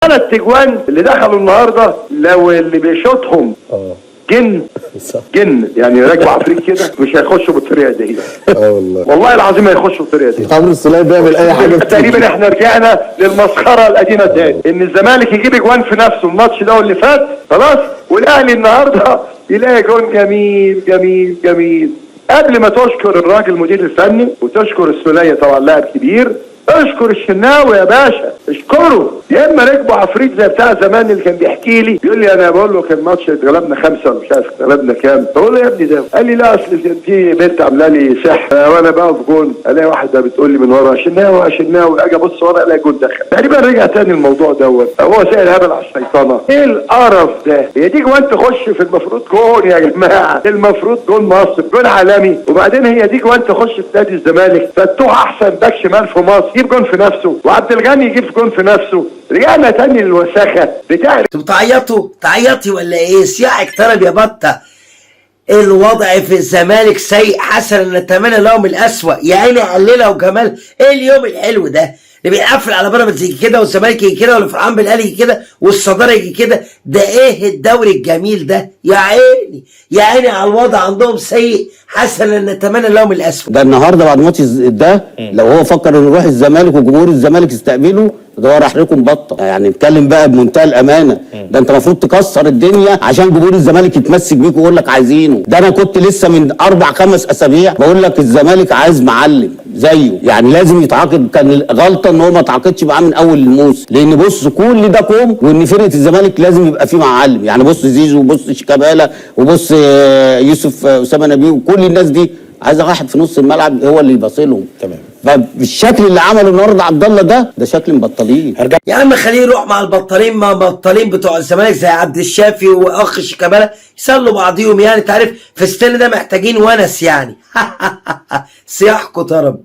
3 تجوان اللي دخلوا النهارده لو اللي بيشوطهم جن يعني راكبوا عفريت كده مش هيخشوا بالطريقه دي. والله العظيم هيخشوا بالطريقه دي. عمرو السولية بيعمل اي حاجه. تقريبا احنا رجعنا للمسخره القديمه تاني، ان الزمالك يجيب اجوان في نفسه الماتش ده واللي فات خلاص، والاهلي النهارده يلاقي جون جميل جميل جميل. قبل ما تشكر الراجل المدير الفني وتشكر السولية طبعا لاعب كبير، اشكر الشناوي يا باشا، اشكره. يا اما ركبوا عفريت زي بتاع زمان اللي كان بيحكي لي، بيقول لي انا بقول له كان ماتش اتغلبنا 5 ولا مش عارف اتغلبنا كام، بقول له يا ابني ده، قال لي لا اصل في بنت عامله لي سحر وانا بقى في جون، الاقي واحده بتقول لي من ورا شناوي شناوي، اجي ابص ورا الاقي جون دخل. تقريبا رجع تاني الموضوع دوت، هو زي الهبل على الشيطانه. ايه القرف ده؟ هي دي جوان تخش في المفروض جون يا جماعه، المفروض جون مصر، جون عالمي. وبعدين هي دي جوان تخش في نادي الزمالك، فتوح احسن باك شمال في مصر يجيب جون في نفسه، وعبد الغني يجيب جون في نفسه. رجعنا تاني للوساخه بتاع. انتوا تعيطي ولا ايه؟ صياح اقترب يا بطه. الوضع في الزمالك سيء حسنا، نتمنى لهم الاسوأ. يا عيني علينا وجمال، ايه اليوم الحلو ده اللي بيقفل على بيراميدز يجي كده والزمالك يجي كده والفرحان بالاهلي يجي كده والصداره يجي كده؟ ده ايه الدوري الجميل ده؟ يا عيني يا عيني على الوضع، عندهم سيء حسنا نتمنى لهم الاسوأ. ده النهارده بعد ماتش ده لو هو فكر انه يروح الزمالك وجمهور الزمالك يستقبله، ده هو راح لكم بطه. يعني نتكلم بقى بمنتهى الامانه، ده انت المفروض تكسر الدنيا عشان جمهور الزمالك يتمسك بيك ويقول لك عايزينه. ده انا كنت لسه من 4-5 اسابيع بقول لك الزمالك عايز معلم زيه، يعني لازم يتعاقد. كان غلطه ان هو ما تعاقدش معاه من اول الموسم، لان بص كل ده كوم، وان فرقه الزمالك لازم يبقى فيه معلم. يعني بص زيزو وبص شيكابالا وبص يوسف اسامه نبيه وكل الناس دي عايزه واحد في نص الملعب هو اللي يباصلهم. تمام. فالشكل اللي عمله النهارده عبد الله ده شكل مبطلين. يا عم خليه يروح مع البطالين، ما بطالين بتوع الزمالك زي عبد الشافي واخ شيكابالا يسلوا بعضيهم. يعني انت عارف في السن ده محتاجين ونس يعني. صياحكوا طرب.